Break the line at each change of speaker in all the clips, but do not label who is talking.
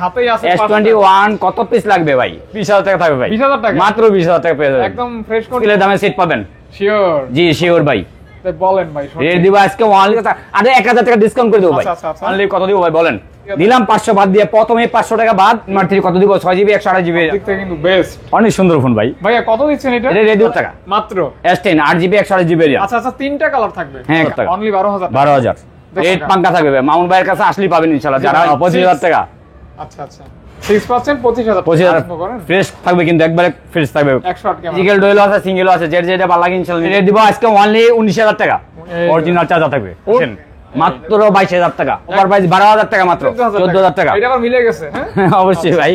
হাতেই আছে
S21 কত পিস লাগবে ভাই? 20000 টাকা থাকবে ভাই।
20000 টাকা
মাত্র 20000 টাকা পেয়ে যাবেন।
একদম ফ্রেশ
কন্ডিশনের দামে সিট পাবেন।
শিওর?
জি শিওর ভাই।
তাই বলেন ভাই।
রেট দিব আজকে অনলি আরে 1000 টাকা ডিসকাউন্ট করে দেব ভাই। অনলি কত দিব ভাই বলেন? দিলাম 500 বাদ দিয়ে, প্রথমে 500 টাকা বাদ, মাত্র কত দিব? 6GB 128GB।
দেখতে কিন্তু বেস্ট,
অনেক সুন্দর ফোন ভাই।
ভাইয়া কত দিচ্ছেন এটা?
এটা রেট 2 টাকা
মাত্র।
S10 8GB 128GB।
আচ্ছা আচ্ছা, তিনটা কালার থাকবে।
হ্যাঁ
অনলি 12000।
12000 রেট পাঙ্কা থাকবে ভাই। মামুন ভাইয়ের কাছে আসলেই পাবেন ইনশাআল্লাহ। যারা 25000 টাকা।
আচ্ছা আচ্ছা, 6% 25000
ফ্রেশ থাকবে, কিন্তু একবারে ফ্রেশ থাকবে।
108 ক্যামেরা,
সিঙ্গেল ডোয়েল আছে, সিঙ্গেল আছে, যেটা ভালো লাগে ইনশাআল্লাহ রেট দিব আজকে অনলি 19000 টাকা। অরিজিনাল চার্জার থাকবে মাত্র 22000 টাকা। ওভার প্রাইস 12000 টাকা, মাত্র 14000 টাকা।
এটা আবার মিলে গেছে। হ্যাঁ
অবশ্যই ভাই,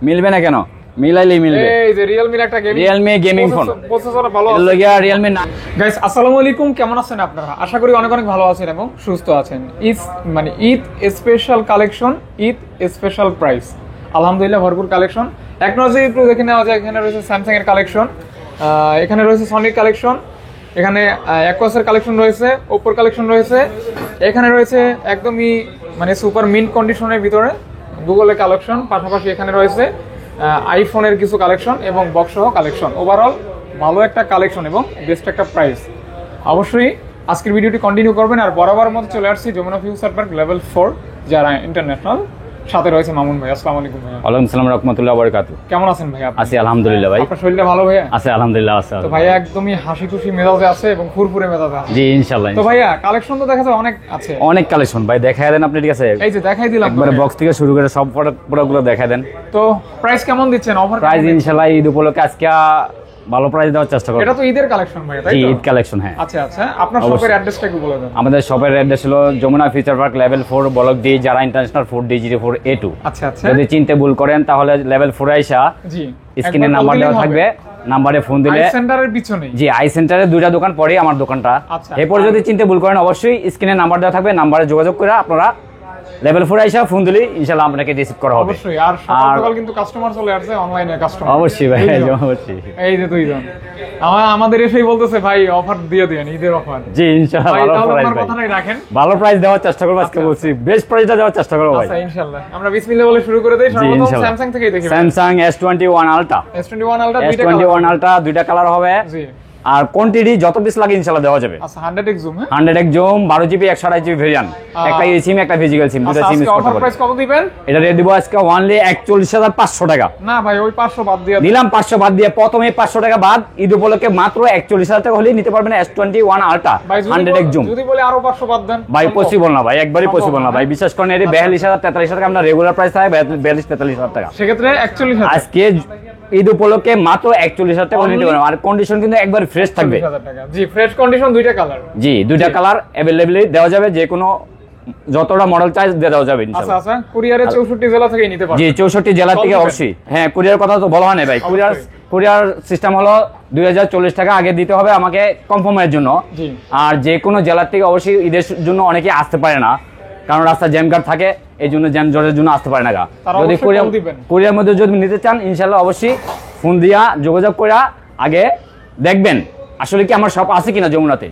মিলবে না কেন? মিলাইলেই মিলবে।
এই যে Realme এর একটা
Realme গেমিং ফোন,
প্রসেসর ভালো আছে।
লগিয়া Realme না।
গাইস আসসালামু আলাইকুম, কেমন আছেন আপনারা? আশা করি অনেক অনেক ভালো আছেন এবং সুস্থ আছেন। Eid special collection, Eid special price, আলহামদুলিল্লাহ ভরপুর কালেকশন। এক নজরে একটু দেখে নেওয়া যায়। এখানে রয়েছে স্যামসাং এর কালেকশন, এখানে রয়েছে সনির কালেকশন, এখানে অ্যাকোয়াস এর কালেকশন রয়েছে, ওপ্পোর কালেকশন রয়েছে, এখানে রয়েছে একদমই মানে সুপার মিন্ট কন্ডিশনের ভিতরে গুগলের কালেকশন, পাশাপাশি এখানে রয়েছে আইফোনের কিছু কালেকশন এবং বক্স সহ কালেকশন। ওভারঅল ভালো একটা কালেকশন এবং বেস্ট একটা প্রাইস। অবশ্যই আজকের ভিডিওটি কন্টিনিউ করবেন। আর বরাবর মতো চলে আসছি যমুনা ফিউচার পার্ক লেভেল 4 যারা ইন্টারন্যাশনাল, সাথে রয়েছে মামুন ভাই। আসসালামু আলাইকুম ভাই।
ওয়ালাইকুম আসসালাম রাহমাতুল্লাহি ওয়া বারাকাতুহু।
কেমন আছেন ভাই আপনি?
আছি আলহামদুলিল্লাহ ভাই।
আপনার শরীরটা ভালো ভাইয়া?
আছে আলহামদুলিল্লাহ আছে।
তো ভাইয়া একদমই হাসি খুশি মেজাজে আছে এবং ফুরফুরে মেজাজে আছে।
জি ইনশাআল্লাহ।
তো ভাইয়া কালেকশন তো দেখা যায় অনেক আছে,
অনেক কালেকশন ভাই। দেখায় দেন আপনি, ঠিক আছে?
এই যে দেখাই দিলাম
একবারে বক্স থেকে শুরু করে সব প্রোডাক্টগুলো দেখায় দেন।
তো প্রাইস কেমন দিচ্ছেন? অফার
প্রাইস ইনশাআল্লাহ ঈদ উপলক্ষে আজকে ভালো প্রাইস দেওয়ার চেষ্টা করব।
এটা তো ঈদের কালেকশন ভাই, তাই
তো
তো?
ঈদ কালেকশন, হ্যাঁ।
আচ্ছা আচ্ছা, আপনার শপের অ্যাড্রেসটা একটু বলে দেন।
আমাদের শপের অ্যাড্রেস হলো Jamuna future park level 4 block D, যারা ইন্টারন্যাশনাল 4D04A2।
আচ্ছা আচ্ছা,
যদি চিনতে ভুল করেন তাহলে লেভেল 4 আইসা
জি
স্ক্রিনে নাম্বার দেওয়া থাকবে, নাম্বারে ফোন দিলে।
আই সেন্টারের পিছনে?
জি আই সেন্টারে দুইটা দোকান পরে আমার দোকানটা।
আচ্ছা,
এরপর যদি চিনতে ভুল করেন অবশ্যই স্ক্রিনে নাম্বার দেওয়া থাকবে, নাম্বারে যোগাযোগ করে আপনারা লেভেল 4 আইসা ফোন দিলে ইনশাআল্লাহ আপনাকে রিসিভ করা হবে।
অবশ্যই। আর সকাল সকাল কিন্তু কাস্টমার চলে আসছে, অনলাইনে কাস্টমার।
অবশ্যই ভাই, অবশ্যই।
এই যে দুইজন আমাদের এসেই বলতেছে ভাই অফার দিয়ে দেন, ঈদের অফার।
জি ইনশাআল্লাহ ভালো প্রাইস ভাই,
কথাটাই রাখেন।
ভালো প্রাইস দেওয়ার চেষ্টা করব আজকে, বলছি বেস্ট প্রাইসটা দেওয়ার চেষ্টা করব ভাই।
আচ্ছা ইনশাআল্লাহ, আমরা বিসমিল্লাহ বলে শুরু করে দেই। সর্বপ্রথম স্যামসাং থেকেই দেখি।
Samsung S21 ultra.
S21 ultra
দুইটা কালার হবে।
জি।
আর কোয়ান্টিটি যত পিস লাগে ইনশাআল্লাহ দেওয়া যাবে।
আচ্ছা 100x জুম, হ্যাঁ
100x zoom, 12GB 128GB variant, একটা সিম একটা ফিজিক্যাল সিম, দুটো সিম ইউজ করতে
পারবেন। প্রাইস কত দিবেন?
এটা রেট দিব আজকে অনলি 41500 টাকা।
না ভাই ওই 500 বাদ দিয়ে
দিলাম 500 বাদ দিয়ে, প্রথমে 500 টাকা বাদ, ঈদ উপলক্ষে মাত্র 41000 টাকা হলেই নিতে পারবেন S21 আলট্রা 100x জুম।
যদি বলে আরো 500 বাদ দেন
ভাই পসিবল না ভাই, একবারই পসিবল না ভাই। বিশ্বাস করেন এর 42000 43000 টাকা আমরা রেগুলার প্রাইস থাকে 42000 টাকা।
সেক্ষেত্রে 41000
আজকে ঈদ উপলক্ষে মাত্র 41000 টাকা নিতে পারবেন। আর কন্ডিশন কিন্তু একবার ফ্রেশ থাকবে।
জি ফ্রেশ কন্ডিশন, দুইটা কালার।
জি দুইটা কালার अवेलेबल দেওয়া যাবে, যে কোনো যতটা মডেল চাই দেওয়া যাবে ইনশাআল্লাহ।
আচ্ছা আচ্ছা, কুরিয়ারে 64 জেলা থেকে নিতে পারবেন।
জি 64 জেলা থেকে অবশ্যই। হ্যাঁ কুরিয়ার কথা তো বলা হয় না ভাই। কুরিয়ার সিস্টেম হলো 2040 টাকা আগে দিতে হবে আমাকে কনফার্মের জন্য।
জি।
আর যে কোনো জেলা থেকে অবশ্যই ঈদের জন্য অনেকে আসতে পারে না, কারণ রাস্তা জ্যাম গার্ড থাকে, এই জন্য জ্যাম জটের জন্য আসতে পারে না। যদি কুরিয়ার মধ্যে যদি নিতে চান ইনশাআল্লাহ অবশ্যই ফোন দিয়া যোগাযোগ করে আগে দেখবেন আসলে কি আমার শপ আছে কিনা যমুনাতে।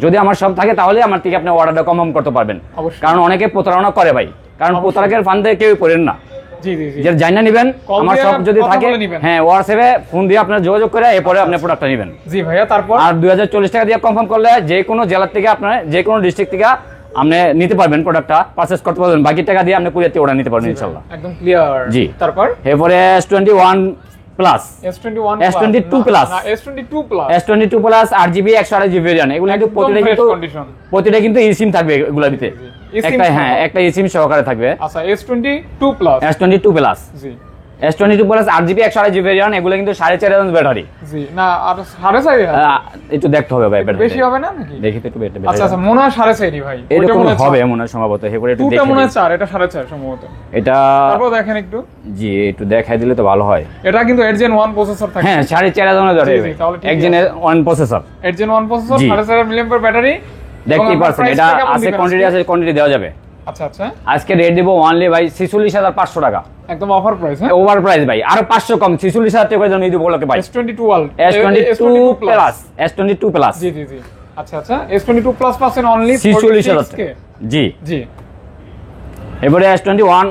যদি আমার শপ থাকে তাহলে আমার থেকে আপনি অর্ডারটা কনফার্ম করতে পারবেন। কারণ অনেকে প্রতারণা করে ভাই, কারণ প্রতারকের ফান্দে কেউ পড়েন না।
জি জি জি,
যে জানা নেবেন আমার শপ যদি থাকে, হ্যাঁ হোয়াটসঅ্যাপে ফোন দিয়ে আপনারা যোগাযোগ করে এরপরে আপনি প্রোডাক্টটা নেবেন।
জি ভাইয়া, তারপর
আর 2040 টাকা দিয়ে কনফার্ম করলে যে কোনো জেলা থেকে আপনারা যে কোনো ডিস্ট্রিক্ট থেকে আপনি নিতে পারবেন, প্রোডাক্টটা পারচেজ করতে পারবেন। বাকি টাকা দিয়ে আপনি কুরিয়ার থেকে অর্ডার নিতে পারবেন ইনশাআল্লাহ।
একদম ক্লিয়ার।
জি
তারপর
এরপরে S21 plus,
S22 plus,
S22 plus 8GB 128GB variant. এগুলো কিন্তু প্রতিটা কিন্তু eSIM থাকবে এগুলোর ভিতরে। একটা হ্যাঁ একটা eSIM সহকারে থাকবে।
আচ্ছা S22
প্লাস
জি
S22 plus 8GB 128GB variant. এগুলো কিন্তু 4500 ব্যাটারি।
জি না আর 4.5
একটু দেখতে হবে ভাই,
বেশি হবে না নাকি?
দেখি তো একটু বেশি।
আচ্ছা আচ্ছা মনে হয় 4.5 ভাই।
এটা মনে হবে মনে হয় সম্ভবত। এরপরে একটু দেখি,
মনে হয় 4, এটা 4.5 সম্ভবত।
এটা
তারপর দেখেন একটু।
জি একটু দেখাই দিলে তো ভালো হয়।
এটা কিন্তু 8 Gen 1 প্রসেসর থাকে।
হ্যাঁ 4500 battery, 1 Gen 1 processor,
8 Gen 1 processor, 4500 milliampere battery.
দেখতেই পাচ্ছেন এটা আছে, কোয়ান্টিটি দেওয়া যাবে।
আচ্ছা আচ্ছা,
আজকে রেট দেব অনলি ভাই 46500 টাকা,
একদম অফার প্রাইস। হ্যাঁ
ওভার প্রাইস ভাই, আরো 500 কম 46000 টাকা করে নিতে বলকে ভাই।
S22
প্লাস
জি জি জি। আচ্ছা আচ্ছা, S22 প্লাস পাচ্ছেন অনলি
46000 টাকা। জি
জি।
এবারে S21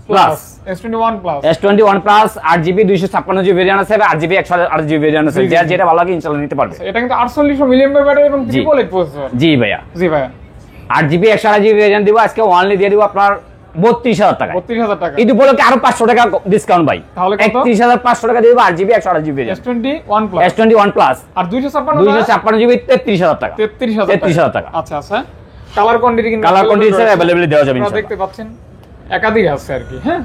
plus
S21 plus
S21 plus 8GB 256GB variant আছে, 8GB 128GB ভেরিয়েন্ট আছে, যার যেটা ভালো লাগে ইনশাআল্লাহ নিতে পারবে।
এটা কিন্তু 4800 মিলিঅ্যাম্পিয়ার ব্যাটারি এবং ট্রিপল এইট প্রসেসর।
জি ভাইয়া,
জি ভাইয়া,
8GB 128GB ভেরিয়েন্ট দিব আজকে অনলি দিয়ে দিব আপনার 32000 টাকা।
32000 টাকা।
ঈদ উপলক্ষে আরো 500 টাকা ডিসকাউন্ট ভাই,
তাহলে কত?
31500 টাকা দিয়ে দিব 8GB 128GB variant
S21 plus.
S21 plus
আর
256GB 33000 টাকা।
33000
টাকা।
আচ্ছা আচ্ছা, কালার কোয়ান্টিটি কিন্তু
কালার কোয়ান্টিটি अवेलेबल দেওয়া যাবে
আপনারা
ইনশাআল্লাহ।
দেখতে পাচ্ছেন একাধিক আছে আর কি। হ্যাঁ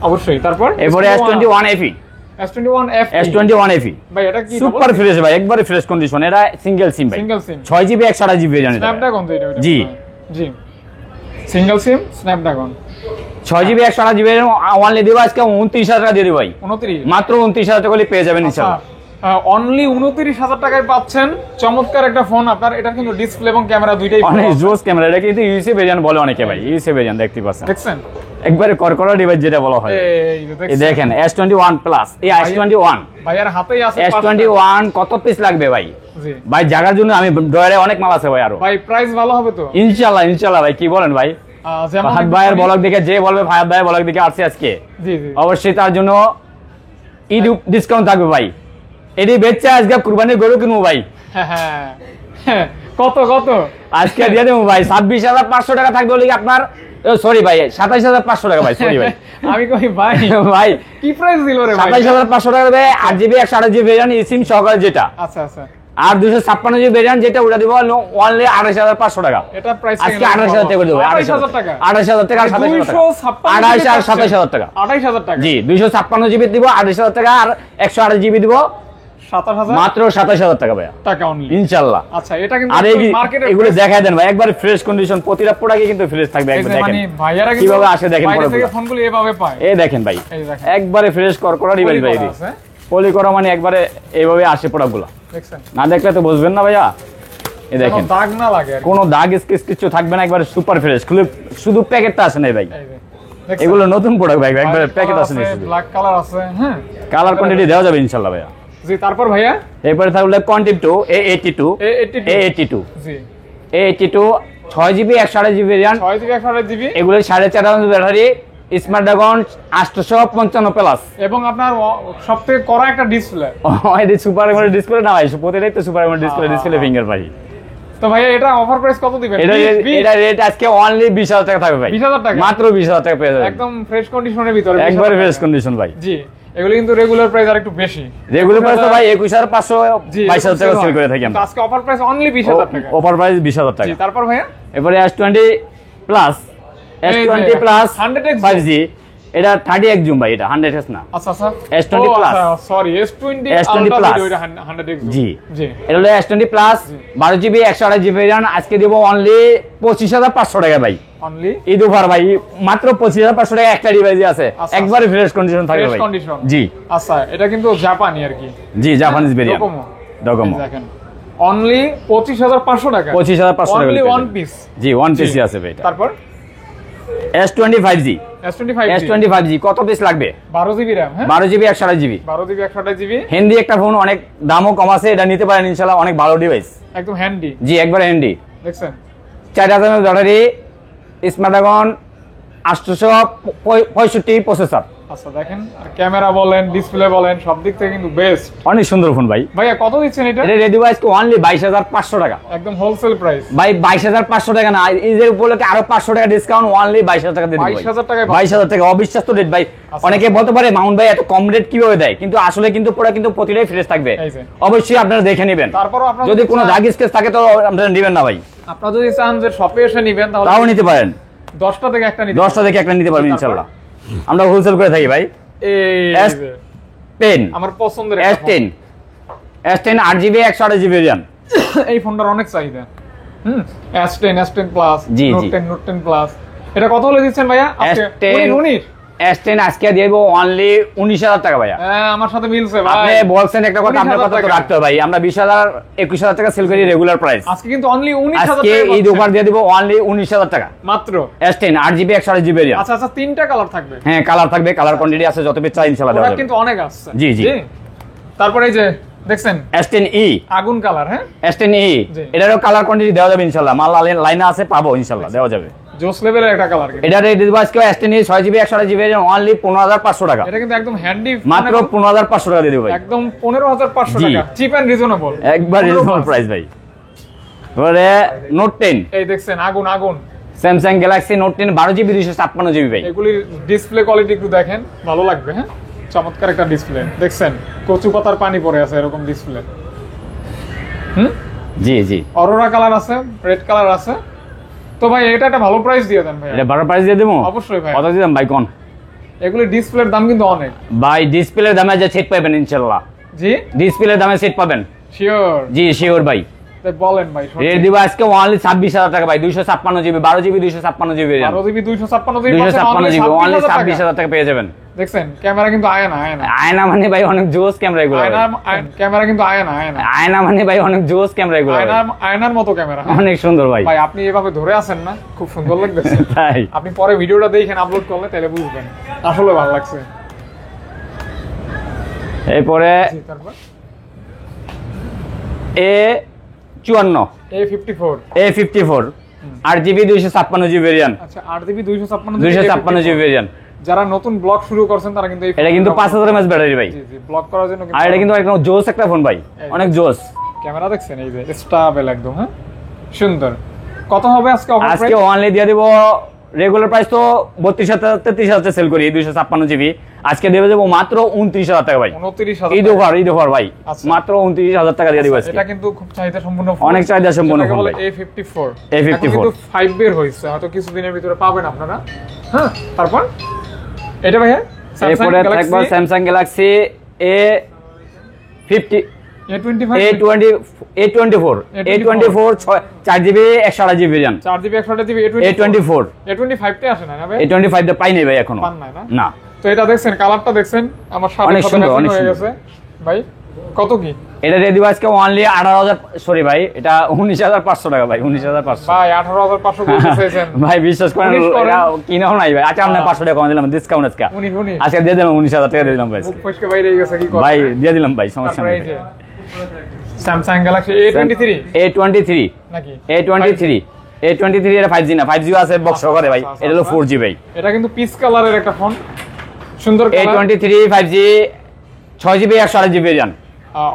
অবশ্যই। তারপর
এরপরে S21 FE,
S21 FE,
S21 FE
ভাই এটা কি
সুপার ফ্রেশ ভাই, একবারে ফ্রেশ কন্ডিশন, এটা সিঙ্গেল সিম ভাই,
single SIM
6GB 128GB variant
Snapdragon তো এটা।
জি
জি, single SIM Snapdragon
6GB 128GB only দিব আজকে 29000 টাকা দিয়ে দিব ভাই,
29
মাত্র 29000 টাকা হলে পেয়ে যাবেন ইনশাআল্লাহ।
অনলি 29000 টাকায় পাচ্ছেন চমৎকার একটা ফোন। আপনার এটা কিন্তু ডিসপ্লে এবং ক্যামেরা দুইটাই
অনেক জোস ক্যামেরা, এটা কিন্তু ইউএসএ ভেরিয়েন্ট বলে অনেকে ভাই, ইউএসএ ভেরিয়েন্ট দেখতে পাচ্ছেন,
দেখছেন
একবারে করকরা ডিভাইস যেটা বলা হয়। এই দেখেন S21 প্লাস, এই S21
ভাইয়ার হাতেই আছে।
S21 কত পিস লাগবে ভাই?
জি
ভাই জায়গার জন্য আমি ডয়ারে অনেক মাল আছে ভাই, আরো
ভাই প্রাইস ভালো হবে তো
ইনশাআল্লাহ। ইনশাআল্লাহ ভাই, কি বলেন ভাই? ফাহাদ ভাইয়ের ব্লগ দেখে যে বলবে ফাহাদ ভাইয়ের ব্লগ দেখে আসছে আজকে,
জি জি
অবশ্যই তার জন্য ঈদ ডিসকাউন্ট থাকবে ভাই। এটি বেচছে আজকে কুরবানির গরু কিনবো ভাই।
হ্যাঁ, কত কত
আজকে দিয়ে দেবো ভাই, 26500 টাকা থাকবে বলে আপনার, সরি ভাই 27500 টাকা ভাই, সরি ভাই
আমি কই ভাই
ভাই
কি প্রাইস দিল রে ভাই?
27500 টাকা দেবে 8GB 128GB ভেরিয়েন্ট সিম সহকারে যেটা,
আচ্ছা আচ্ছা,
আর 256GB ভেরিয়েন্ট যেটা ওটা দিব অনলি 28500 টাকা।
এটা প্রাইস
আজকে 28000 টাকা করে দেব,
28000 টাকা,
28000 টাকা আর 27000 টাকা, 28 আর 27000 টাকা,
28000 টাকা।
জি 256GB দিব 28000 টাকা, আর 128GB দিব
27000
মাত্র 27000 টাকা ভাই
টাকা অনলি
ইনশাআল্লাহ।
আচ্ছা, এটা কিন্তু
আর
মার্কেটে
এগুলো দেখায় দেন ভাই, একবার ফ্রেশ কন্ডিশন, প্রতিটা প্রোডাক্টই কিন্তু ফ্রেশ থাকবে, একবার দেখেন
মানে ভাইয়ারা কিন্তু
কিভাবে আসে দেখেন
বাইরে
পরে
থেকে ফোনগুলো এভাবে পায়।
এই দেখেন ভাই,
এই দেখেন
একবারে ফ্রেশ করকরা ডিভাইস ভাই, পলি করা মানে একবারে এইভাবে আসে প্রোডাক্টগুলো,
দেখছেন?
না দেখলে তো বুঝবেন না ভাইয়া। এই দেখেন
কোনো দাগ না লাগে আর কি।
কোনো দাগ স্কেচ কিছু থাকবে না, একবারে সুপার ফ্রেশ, শুধু প্যাকেটটা আসে না ভাই,
এই যে, দেখছেন?
এগুলো নতুন প্রোডাক্ট ভাই, একবারে প্যাকেট আসে না,
ব্ল্যাক কালার আছে। হ্যাঁ,
কালার কোয়ান্টিটি দেওয়া যাবে ইনশাআল্লাহ ভাইয়া।
জি তারপর ভাইয়া
এরপরে থাকলে কন্টিভ2 A82
জি
A82 6GB 128GB variant,
6GB 128GB,
এগুলো 4500 ব্যাটারি, স্ন্যাপড্রাগন 855 প্লাস,
এবং আপনার সবথেকে কড়া একটা ডিসপ্লে।
এটি সুপার এমোলেড ডিসপ্লে না ভাই, প্রতিটাই তো সুপার এমোলেড ডিসপ্লে ফিঙ্গার ভাই।
তো ভাইয়া এটা অফার প্রাইস কত দিবেন?
এটা রেট আজকে অনলি 20000 টাকা থাকবে ভাই,
20000 টাকা,
মাত্র 20000 টাকা পেয়ে যাবেন,
একদম ফ্রেশ কন্ডিশনের ভিতরে,
একবারে ফ্রেশ কন্ডিশন ভাই।
জি, এগুলো কিন্তু রেগুলার প্রাইস আরেকটু বেশি,
রেগুলার প্রাইস তো ভাই 21500
জি
22000 টাকা সেল করে থাকি আমরা,
আজকে অফার প্রাইস অনলি 20000 টাকা,
অফার প্রাইস 20000 টাকা।
জি তারপর ভাইয়া
এরপরে S20 plus, S20 plus
100x
5G, এটা 30x জুম ভাই, এটা 100x না।
আচ্ছা আচ্ছা,
S20 plus,
sorry S20
S20 plus,
ওইটা 100x
জি
জি,
এটা হলো S20 plus 12GB 128GB variant, আজকে দেব অনলি 25500 টাকা ভাই,
অনলি
ঈদ অফার ভাই, মাত্র 25500 টাকা একটা ডিভাইসই আছে,
আচ্ছা,
একবারে ফ্রেশ কন্ডিশন থাকবে
ফ্রেশ
ভাই।
কন্ডিশন,
জি
আচ্ছা, এটা কিন্তু জাপানি আর কি,
জি জাপানিজ ভেরিয়েন্ট, ডোকোমো
দেখেন অনলি 25500 টাকা,
25500 টাকা,
অনলি ওয়ান পিস,
জি ওয়ান পিসই আছে ভাই।
তারপর
S20 5G, S20 5G কত পিস লাগবে?
12GB RAM, হ্যাঁ
12GB 128GB,
12GB 128GB,
Hindi একটা ফোন, অনেক দামও কম আছে, এটা নিতে পারেন ইনশাআল্লাহ, অনেক ভালো ডিভাইস,
একদম হ্যান্ডি,
জি একবার হ্যান্ডি,
দেখছেন?
4000 ব্যাটারি, স্ন্যাপড্রাগন 865 প্রসেসর,
আচ্ছা দেখেন, আর ক্যামেরা বলেন, ডিসপ্লে বলেন, সব দিক থেকে কিন্তু বেস্ট।
অনেক সুন্দর ফোন ভাই।
ভাইয়া কত দিচ্ছেন এটা?
এটা রেডি ডিভাইস অনলি 22500 টাকা,
একদম হোলসেল প্রাইস
ভাই 22500 টাকা না, ঈদের উপলক্ষে আরো 500 টাকা ডিসকাউন্ট, অনলি 22000 টাকা দিয়ে দিই
22000 টাকায়
22000 টাকা, অবিশ্বাস্য রেট ভাই। অনেকে বলতে পারে মাউন্ট ভাই এত কম রেট কিভাবে দেয়, কিন্তু আসলে কিন্তু পুরো কিন্তু প্রতিটাই ফ্রেশ থাকবে,
এই যে।
অবশ্যই আপনারা দেখে নেবেন,
তারপরও আপনারা
যদি কোনো দাগ স্কেচ থাকে তো আপনারা নেবেন না ভাই,
আপনারা যদি চান যে শপে এসে নেবেন তাহলে
তাও নিতে পারেন,
10টা থেকে একটা নিতে
10টা থেকে একটা নিতে পারবেন ইনশাআল্লাহ, আমরা হোলসেল করে থাকি ভাই।
এই
S10
আমার পছন্দের
S10 S10 8GB 128GB variant,
এই ফোনটার অনেক চাহিদা। S10 প্লাস,
জি,
নোট
জি।
10 নোট 10 প্লাস, এটা কত হলে দিচ্ছেন ভাইয়া আজকে?
S10
19
S10 আজকে দিয়ে দেব অনলি 19000 টাকা ভাইয়া।
হ্যাঁ আমার সাথে মিলছে ভাই,
আপনি বলছেন একটা কথা, আপনার কথা তো রাখতে হবে ভাই, আমরা 20000 21000 টাকা সেল করি রেগুলার প্রাইস,
আজকে কিন্তু অনলি 19000
আজকে
টাকা
ঈদ অফার দিয়ে দেব অনলি 19000 টাকা
মাত্র।
S10 8GB 128GB variant.
আচ্ছা আচ্ছা, তিনটা কালার থাকবে,
হ্যাঁ কালার থাকবে, কালার কোয়ান্টিটি আছে, যত পিস চাই ইনশাআল্লাহ দেওয়া
ওরা
যাবে।
কিন্তু অনেক আসছে।
জি, জি।
তারপরে এই যে দেখছেন
S10e
আগুন কালার, হ্যাঁ
S10e
জি।
এটারও কালার কোয়ান্টিটি দেওয়া যাবে ইনশাআল্লাহ, মাল লাইনে আছে, পাবো ইনশাআল্লাহ দেওয়া যাবে।
জোস লেভেলের একটা কালার।
এটা রেট দিব আজকে S10 6GB 128GB অনলি 15500 টাকা।
এটা কিন্তু একদম হ্যান্ডি,
মাত্র 15500 টাকা দিয়ে দেব ভাই,
একদম 15500 টাকা, চিপ এন্ড রিজনেবল,
একবার রিজনেবল প্রাইস ভাই। পরে নোট 10,
এই দেখছেন আগুন আগুন
Samsung Galaxy note 10 12GB 256GB ভাই।
এগুলির ডিসপ্লে কোয়ালিটি একটু দেখেন, ভালো লাগবে। হ্যাঁ, চমৎকার একটা ডিসপ্লে দেখছেন, কচু পাতার পানি পড়ে আছে এরকম ডিসপ্লে।
জি জি,
অরোরা কালার আছে, রেড কালার আছে। তো ভাই এটা একটা ভালো প্রাইস দিয়ে দেন ভাই।
এটা ভালো প্রাইস দিয়ে দেবো
অবশ্যই ভাই।
কত দিলাম ভাই কোন?
এগুলি ডিসপ্লের দাম কিন্তু অনেক
ভাই, ডিসপ্লের দামে যে সেট পাবেন ইনশাআল্লাহ।
জি,
ডিসপ্লের দামে সেট পাবেন
শিওর?
জি শিওর ভাই।
তাই বলেন ভাই।
রেট দিব আজকে অনলি 26000 টাকা ভাই, 256GB 12GB 256GB
12GB 256GB
256GB only 26000 টাকা পেয়ে যাবেন।
দেখছেন ক্যামেরা কিন্তু আয়না আয়না
আয়না মানে ভাই অনেক জোস ক্যামেরা এগুলো।
ক্যামেরা কিন্তু আয়না আয়না
আয়না মানে ভাই অনেক জোস ক্যামেরা এগুলো,
আয়নার মতো ক্যামেরা,
অনেক সুন্দর ভাই।
ভাই আপনি এভাবে ধরে আছেন না, খুব সুন্দর লাগতেছে।
তাই
আপনি পরে ভিডিওটা দেখেন, আপলোড করলে তাহলে বুঝবেন আসলে ভালো লাগছে।
এরপরে
তারপর
A54
A54
A54 8GB 256GB variant.
আচ্ছা, 8GB
256GB ভেরিয়েন্ট।
যারা নতুন ব্লগ শুরু করছেন তারা কিন্তু
এটা কিন্তু 5000 mAh ব্যাটারি ভাই।
জি জি, ব্লগ করার জন্য
আর এটা কিন্তু একদম জোস একটা ফোন ভাই, অনেক জোস।
ক্যামেরা দেখছেন, এই যে স্টেবল একদম। হ্যাঁ, সুন্দর। কত হবে আজকে অফার প্রাইস?
আজকে অনলি দিয়ে দেব, রেগুলার প্রাইস তো 32000 33000 সেল করি 256GB, আজকে দেব মাত্র 29000 টাকা ভাই।
29000
ঈদ অফার ভাই, মাত্র 29000 টাকা দিয়ে দিব আজকে।
এটা কিন্তু খুব চাহিদা সম্পূর্ণ ফোন,
অনেক চাহিদা সম্পূর্ণ ফোন ভাই।
A54
A54
কিন্তু 5 বের হইছে, হয়তো কিছুদিনের ভিতরে পাবেন আপনারা। হ্যাঁ, তারপর এটা ভাই
এরপরে থাকবে Samsung Galaxy A24 4GB 128GB variant.
4GB 128GB
A24
A25 তে আসে না ভাই?
A25 টা পাই নাই ভাই এখনো।
পান নাই না?
না।
তো এটা দেখছেন, কালারটা দেখছেন, আমার সাথে
অনেক
সাথে
সুন্দর,
ম্যাচিং
অনেক
হয়ে
সুন্দর।
গেছে ভাই। কত কি
এটা দিয়ে দিব আজকে অনলি 18000, সরি ভাই এটা 19500 টাকা ভাই, 19500
ভাই। 18500 বলতে চাইছেন
ভাই, বিশ্বাস করেন এটা কিনাও নাই ভাই। আচ্ছা আমরা 500 টাকা কম দিলাম ডিসকাউন্ট আজকে। আজকে দিয়ে দিলাম 19000 টাকা দিয়ে দিলাম ভাই।
মুখ ফসকে বাইরে গেছে কি কথা
ভাই দিয়ে দিলাম ভাই, সমস্যা নেই।
স্যামসাং গ্যালাক্সি A23
নাকি A23 এটা 5G না, 5G আছে বক্স করে ভাই, এটা হলো 4G ভাই।
এটা কিন্তু পিচ কালারের একটা ফোন, সুন্দর colour.
A23 5G 6GB 128GB variant.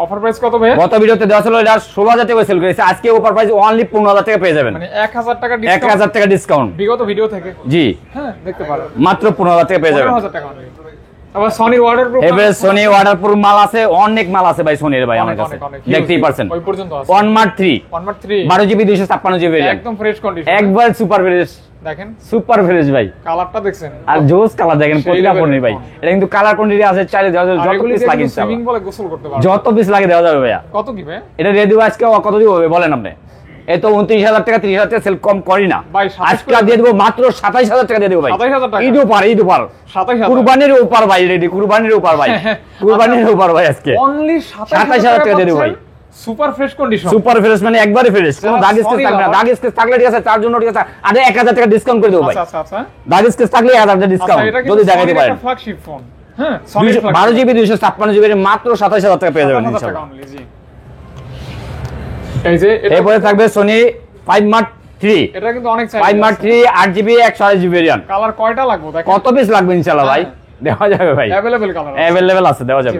Offer price কত ভাই?
গত ভিডিওতে দেওয়া ছিল এটা 16000 টাকা সেল করেছে, আজকে অফার প্রাইস অনলি 15000 টাকা পেয়ে যাবেন,
মানে 1000 টাকা ডিসকাউন্ট।
1000 টাকা ডিসকাউন্ট
বিগত ভিডিও থেকে।
জি
হ্যাঁ, দেখতে পারেন
মাত্র 15000 টাকা পেয়ে যাবেন।
15000 টাকা। আবার সনির ওয়াটারপ্রুফ,
এবারে সনি ওয়াটারপ্রুফ মাল আছে, অনেক মাল আছে ভাই সনির ভাই আমার কাছে, দেখতেই পারছেন।
ওই পর্যন্ত আছে।
OneMart 3 12GB 256GB ভেরিয়েন্ট,
একদম ফ্রেশ কন্ডিশন,
একবার সুপার ফ্রেশ।
দেখেন
সুপার ফ্রেশ ভাই,
কালারটা দেখছেন,
আর জোস কালার দেখেন প্রতিটা ফোনে ভাই। এটা কিন্তু কালার কোয়ান্টিটি আছে, চাইলে দেওয়া যাবে, যত পিস লাগে
সুইমিং বলে গোসল করতে পারবেন,
যত পিস লাগে দেওয়া যাবে ভাইয়া।
কত কি ভাই
এটা রেডি আজকে কত দিব বলেন আপনি? এই তো 29000 টাকা 30000 টাকা সেল কম করি না
ভাই,
আজকে দিয়ে দেব মাত্র 27000 টাকা দিয়ে দেব ভাই।
27000 টাকা
ঈদ উপহার
27000
কুরবানির উপহার ভাই, রেডি কুরবানির উপহার ভাই, কুরবানির উপহার ভাই আজকে
অনলি
27000 টাকা দিয়ে দেব ভাই।
Super fresh condition,
super fresh মানে একবারে ফ্রেশ, কোনো দাগ স্কেচ থাকবে না। দাগ স্কেচ থাকলে ঠিক আছে, তার জন্য ঠিক আছে, আর 1000 টাকা ডিসকাউন্ট করে দেব ভাই।
আচ্ছা আচ্ছা,
দাগ স্কেচ থাকলে 1000 টাকা ডিসকাউন্ট যদি দেখাতে পারেন।
ফ্ল্যাগশিপ ফোন, হ্যাঁ
12GB 256GB মাত্র 27000 টাকা পেয়ে যাবেন ইনশাআল্লাহ।
এই যে
এরপরে থাকবে সনি 5Mark 3,
এটা কিন্তু অনেক চাই।
5Mark 3 8GB 128GB variant.
Colour কয়টা লাগবে দেখেন,
কত পিস লাগবে ইনশাআল্লাহ ভাই, দেওয়া যাবে ভাই।
अवेलेबल কালার
अवेलेबल আছে, দেওয়া যাবে।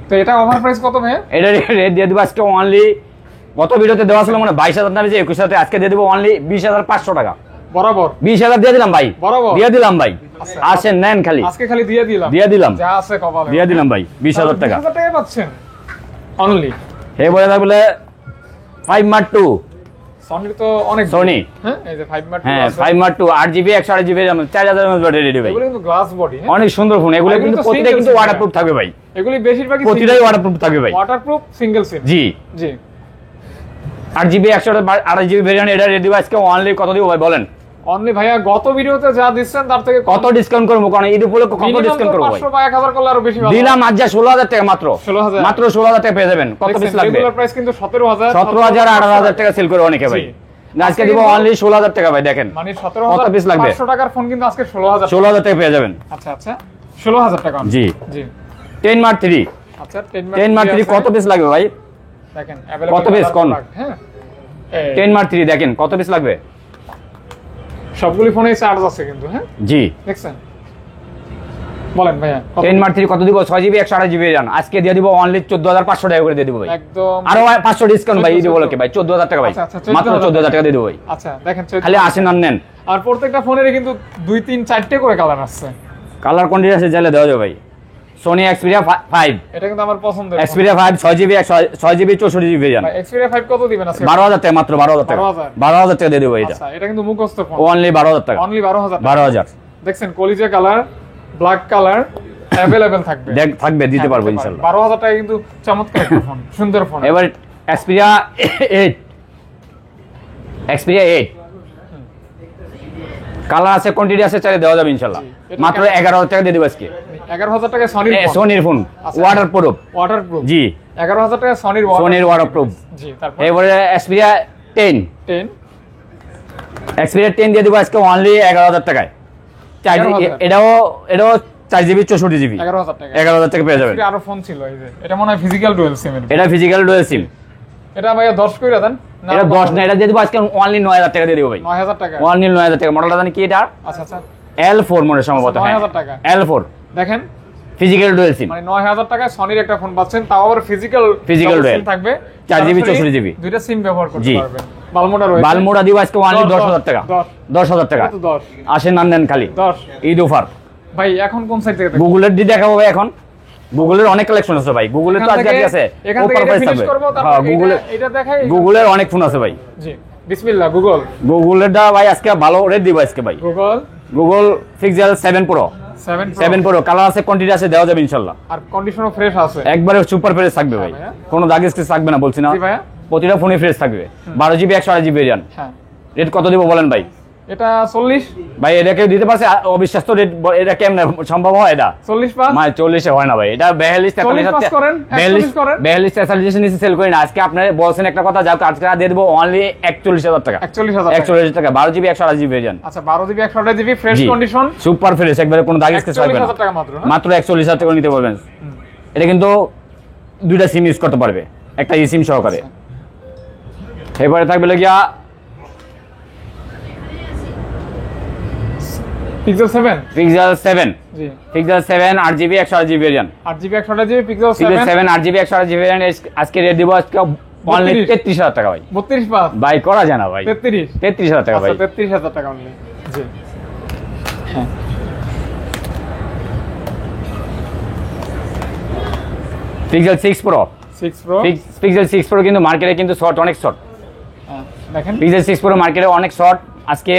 তো এটা অফার প্রাইস কত ভাই?
এটা রেট দিয়ে দিব আজকে অনলি, গত ভিডিওতে দেওয়া ছিল মানে 22000 না, 21000, আজকে দিয়ে দিব অনলি 20500 টাকা
বরাবর।
20000 দিয়ে দিলাম ভাই,
বরাবর
দিয়ে দিলাম ভাই। আসেন নেন খালি,
আজকে খালি দিয়ে দিলাম যা আছে কপালে,
দিয়ে দিলাম ভাই 20000 টাকা।
20000 টাকা পাচ্ছেন অনলি।
এই বলে থাকলে 5Mark 2
সনির তো অনেক
সনি,
হ্যাঁ এই যে 5
হ্যাঁ 5Mark 2 8GB 128GB 4000 mAh battery ready ভাই।
এগুলো কিন্তু গ্লাস বডি,
অনেক সুন্দর ফোন, এগুলো কিন্তু প্রত্যেকটা কিন্তু ওয়াটারপ্রুফ থাকবে ভাই,
এগুলি বেশিরভাগই
প্রতিটাই ওয়াটারপ্রুফ থাকবে ভাই,
ওয়াটারপ্রুফ সিঙ্গেল সিম।
জি
জি
8GB 128GB ভেরিয়েন্ট। এটা রেডি আজকে অনলি কত দিব ভাই বলেন?
অনলি ভাইয়া গত ভিডিওতে যা দিচ্ছেন তার থেকে
কত ডিসকাউন্ট করব, কারণ ঈদ উপলক্ষে কত ডিসকাউন্ট করব ভাই?
500 বা 1000 করলে আরো বেশি ভালো।
দিলাম আজ যা 16000 টাকা মাত্র,
16000
মাত্র 16000 টাকা পেয়ে যাবেন। কত পিস লাগবে?
রেগুলার প্রাইস কিন্তু 17000
17000 18000 টাকা সেল করে অনেকে ভাই, আজকে দিব অনলি 16000 টাকা ভাই। দেখেন
মানে
কত পিস লাগবে?
17500 টাকার ফোন কিন্তু আজকে
16000 টাকা পেয়ে যাবেন।
আচ্ছা আচ্ছা 16000 টাকা।
জি
জি
10Mark 3,
আচ্ছা
10Mark 3 কত পিস লাগবে ভাই?
দেখেন
কত পিস কোন?
হ্যাঁ
10Mark 3 দেখেন কত পিস লাগবে?
সবগুলি ফোনে চার্জ আছে কিন্তু, হ্যাঁ
জি
দেখছেন। বলেন ভাইয়া
10 মার্ক 3 কত দিব? 6GB 128GB র্যাম আজকে দিয়ে দিব অনলি 14500 টাকা করে দিয়ে দিব ভাই।
একদম
আরো 500 ডিসকাউন্ট ভাই, এই বলে কি ভাই 14000 টাকা ভাই,
আচ্ছা,
মাত্র 14000 টাকা দিয়ে দিব ভাই।
আচ্ছা দেখেন
খালি আসেন আর নেন।
আর প্রত্যেকটা ফোনেরই কিন্তু 2 3 4টে করে কালার আছে,
কালার কোয়ান্টিটি আছে চাইলে দেওয়া যাবে ভাই। সোনি এক্সপিরিয়া 5,
এটা কিন্তু আমার পছন্দের
এক্সপিরিয়া 5 6GB 64GB র্যাম
ভাই। এক্সপিরিয়া 5 কত দিবেন আজকে?
12000 টাকা, মাত্র 12000 টাকা, 12000 টাকা দিয়ে দিব এটা।
আচ্ছা এটা কিন্তু মুখস্থ ফোন,
অনলি 12000 টাকা,
অনলি 12000
12000
দেখছেন। কলিজা কালার, ব্ল্যাক কালার अवेलेबल থাকবে,
দেখ থাকবে, দিতে পারবো ইনশাআল্লাহ।
12000 টাকা কিন্তু চমৎকার একটা ফোন, সুন্দর ফোন।
এবার এক্সপিরিয়া 8, এক্সপিরিয়া 8 কালার আছে, কোয়ান্টিটি আছে, চাইলে দেওয়া যাবে ইনশাআল্লাহ। মাত্র 11000 টাকা দিয়ে দিব আজকে।
11000 টাকা সনির ফোন,
সোনির ফোন, ওয়াটারপ্রুফ,
ওয়াটারপ্রুফ।
জি
11000 টাকা সনির
ওয়াটারপ্রুফ।
জি তারপর
এবারে এক্সপিরিয়া 10 এক্সপিরিয়া 10 দিয়ে দিব আজকে অনলি 11000 টাকায়।
11,000
এটাও 4GB 64GB
11000 টাকা।
11000 টাকা পেয়ে যাবেন।
এটা আরো ফোন ছিল এই যে, এটা মনে হয় ফিজিক্যাল ডুয়াল সিম।
এটা ফিজিক্যাল ডুয়াল সিম,
এটা ভাইয়া 10 কইরা দেন না?
এটা 10 না, এটা দিয়ে দিব আজকে অনলি 9000 টাকা দিয়ে দিব ভাই।
9000 টাকা,
অনলি 9000 টাকা। মডেলটা জানি কি এটা?
আচ্ছা আচ্ছা
L4 মনে হয় সম্ভবত, হ্যাঁ
9000 টাকা।
L4
দেখেন
ফিজিক্যাল ডুয়াল সিম,
মানে 9000 টাকায় সনির একটা ফোন পাচ্ছেন, তাও আবার ফিজিক্যাল
Physical
সিম
dual
থাকবে,
4GB
সরাসরি
64GB
দুইটা সিম ব্যবহার করতে
জি।
পারবেন। বালমোডা রয়েছে,
বালমোড়া দিব আজকে অনলি
10,000
10000 টাকা, 10000 টাকা।
এটা তো 10
আসেন আর নেন খালি
10
ঈদ অফার।
ভাই এখন কোন সাইড থেকে দেখব?
গুগলের দি দেখাবো ভাই এখন। গুগলের অনেক কালেকশন আছে ভাই, গুগলের তো আজকে আছে
এখান থেকে
অফার
এটা
প্রাইস
ফিনিশ
থাকবে।
করব,
হ্যাঁ
তারপর
গুগলের
এটা দেখাই।
গুগলের অনেক ফোন আছে ভাই।
জি বিসমিল্লাহ।
গুগলের দা ভাই আজকে ভালো রেট দিব আজকে ভাই। Google pixel 7 pro 7 pro colour আছে, কোয়ান্টিটি আছে, দেওয়া যাবে ইনশাআল্লাহ।
আর কন্ডিশনও ফ্রেশ আছে,
একবারে সুপার ফ্রেশ থাকবে ভাই,
ভাইয়া।
কোনো দাগ স্ক্র্যাচ থাকবে না বলছি না,
জি ভাইয়া।
প্রতিটা ফোনে ফ্রেশ থাকবে। 12GB 128GB RAM.
হ্যাঁ
রেট কত দিব বলেন ভাই?
এটা 40
ভাই এটা কেউ দিতে পারছে? অবিশ্বাস্য রেট, এটা কেমনে সম্ভব হয়? এটা
40 পাস
মানে 40 হয় না ভাই, এটা 42
40 পাস করেন, 41 করেন।
42 43 নিচে সেল করি না। আজকে আপনি বলছেন একটা কথা, যাও আজকে দিয়ে দেবো অনলি 41000 টাকা,
41000
টাকা। 12GB 128GB RAM.
আচ্ছা 12GB 128GB fresh condition,
super fresh, একবারে কোনো দাগ স্ক্র্যাচ থাকবে না।
41000 টাকা মাত্র, না?
মাত্র 41000 টাকা নিতে পারবেন। এটা কিন্তু দুইটা সিম ইউজ করতে পারবে, একটা ই সিম সহকারে। এবারে থাকবে লাগিয়া
পিক্সেল 7
জি Pixel 7 8GB 128GB RAM.
8GB 128GB Pixel
Pixel
7
7 8GB 128GB RAM. আজকে রেট দিব আজকে অনলি 33000 টাকা ভাই।
32 পাস
ভাই করা যায় না ভাই, 33000 টাকা ভাই।
আচ্ছা 33000 টাকা অনলি। জি হ্যাঁ
pixel 6 pro
6 pro
pixel 6 pro কিন্তু মার্কেটে কিন্তু শর্ট, অনেক শর্ট।
দেখেন
পিক্সেল 6 প্রো মার্কেটে অনেক শর্ট। আজকে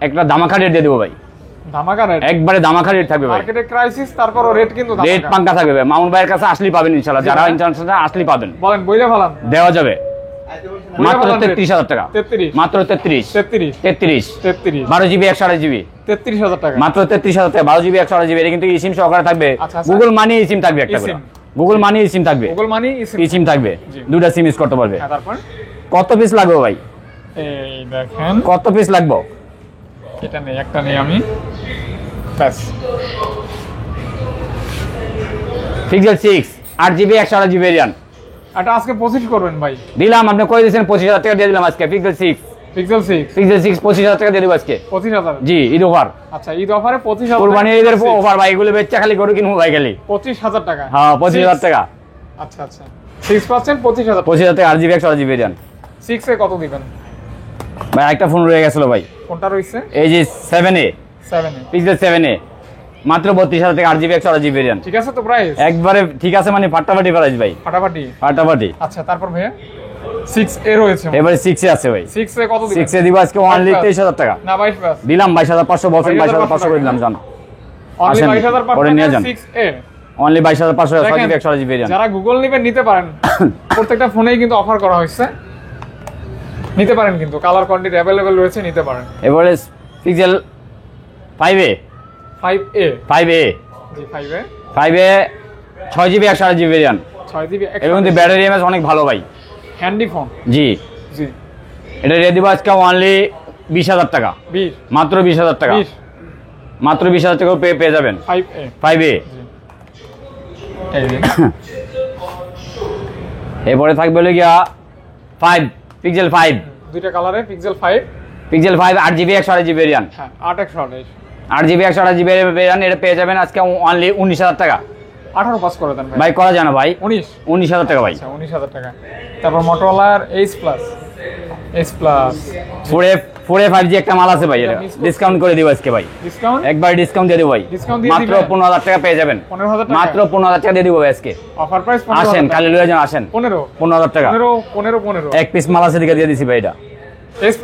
একটা ধামাকা রেট দিয়ে দেবো ভাই,
ধামাকা রেট,
একবারে ধামাকা রেট থাকবে ভাই।
মার্কেটে ক্রাইসিস, তারপরও রেট কিন্তু
রেট
ধামাকা।
পাঙ্কা থাকবে ভাই। মামুন ভাইয়ের কাছে আসলেই পাবেন ইনশাআল্লাহ, যারা
ভাই।
ইন্টারন্যাশনাল আসলেই পাবেন।
বলেন বইলে ভালান
দেওয়া যাবে মাত্র
বলেন rate।
33000 টাকা,
33
মাত্র 33
33
12GB 128GB
33000 টাকা
মাত্র 33000 টাকা। 12GB 128GB এটা কিন্তু সিম সহকারে থাকবে।
আচ্ছা, আচ্ছা।
গুগল মানি সিম থাকবে একটা করে,
eSIM।
গুগল মানি সিম থাকবে,
গুগল মানি
সিম থাকবে,
জি।
দুইটা সিম ইউজ করতে পারবে।
হ্যাঁ তারপর
কত পিস লাগবে ভাই?
এই দেখেন
কত পিস লাগবে?
এটা নেই, একটা নেই আমি, ব্যাস।
পিক্সেল 6 8GB 128GB র্যাম
এটা আজকে 25 করবেন ভাই,
দিলাম। আপনি কই দিয়েছেন? 25000 টাকা দিয়ে দিলাম আজকে। পিক্সেল 6
পিক্সেল 6
25000 টাকা দিয়ে দেব আজকে।
25000
জি ঈদ অফার,
আচ্ছা ঈদ অফারে 25000
কুরবানি ঈদের অফার ভাই। এগুলো বেচা খালি গরু কিনবো ভাই খালি।
25000 টাকা,
হ্যাঁ 25000 টাকা।
আচ্ছা আচ্ছা 6% 25000
25000 টাকা 8GB 128GB র্যাম।
6 এ কত দিবেন
ভাই একটা ফোন রয়ে গেছিল ভাই,
কোনটা রইছে?
এই যে 7A
7 এ
পিক্সেল 7A মাত্র 32000 টাকা 8GB 128GB র্যাম।
ঠিক আছে তো প্রাইস
একবারে ঠিক আছে, মানে ফাটাফাটি প্রাইস ভাই,
ফাটাফাটি।
ফাটাফাটি।
আচ্ছা তারপর ভাইয়া 6 এ রয়েছে,
এবারে 6A আছে ভাই।
6 এ কত দিবেন?
6A দিব আজকে অনলি 23000 টাকা,
না 22 প্লাস
দিলাম 22500। বলছেন 22500 করে দিলাম, জান
অনলি
আসেন,
22000
পরে নিয়ে যান।
6 A
only 22500 6GB 128GB RAM.
যারা গুগল নেবেন নিতে পারেন, প্রত্যেকটা ফোনেই কিন্তু অফার করা হয়েছে, নিতে পারেন কিন্তু কালার কোয়ান্টিটি अवेलेबल রয়েছে, নিতে পারেন।
এবারে পিক্সেল 5A
5A জি 5A
5A 6GB 128GB RAM.
6GB
এর মধ্যে ব্যাটারি এমএস অনেক ভালো ভাই,
হ্যান্ডি ফোন।
জি
জি
এটা রেট দিব আজকে অনলি 20000 টাকা,
20
মাত্র 20000 টাকা,
20
মাত্র 20000 টাকা পেয়ে যাবেন।
5A
5A
এই যে
এরপরে থাকবে হলো গিয়া 5 পিক্সেল 5
দুইটা কালারে pixel 5
pixel 5 8GB 128GB variant.
হ্যাঁ 8 128
8GB 128GB ভেরিয়েন্ট, এটা পেয়ে যাবেন আজকে অনলি 19000 টাকা।
18 পাস করে দেন
ভাই করা যায় না ভাই,
19000
টাকা ভাই।
আচ্ছা 19000 টাকা। তারপর মোটরোলার H প্লাস
4A 5G একটা মাল আছে ভাই, এটা ডিসকাউন্ট করে দিব আজকে ভাই।
ডিসকাউন্ট
একবার ডিসকাউন্ট দিয়ে দেব ভাই, মাত্র 15000 টাকা পেয়ে যাবেন।
15000 টাকা
মাত্র 15000 টাকা দিয়ে দিব ভাই আজকে।
অফার প্রাইস
আসেন খালি লয়ে যান, আসেন 15000 টাকা।
15
এক পিস মাল আছে দিকে দিয়ে দিছি ভাই। এটা
S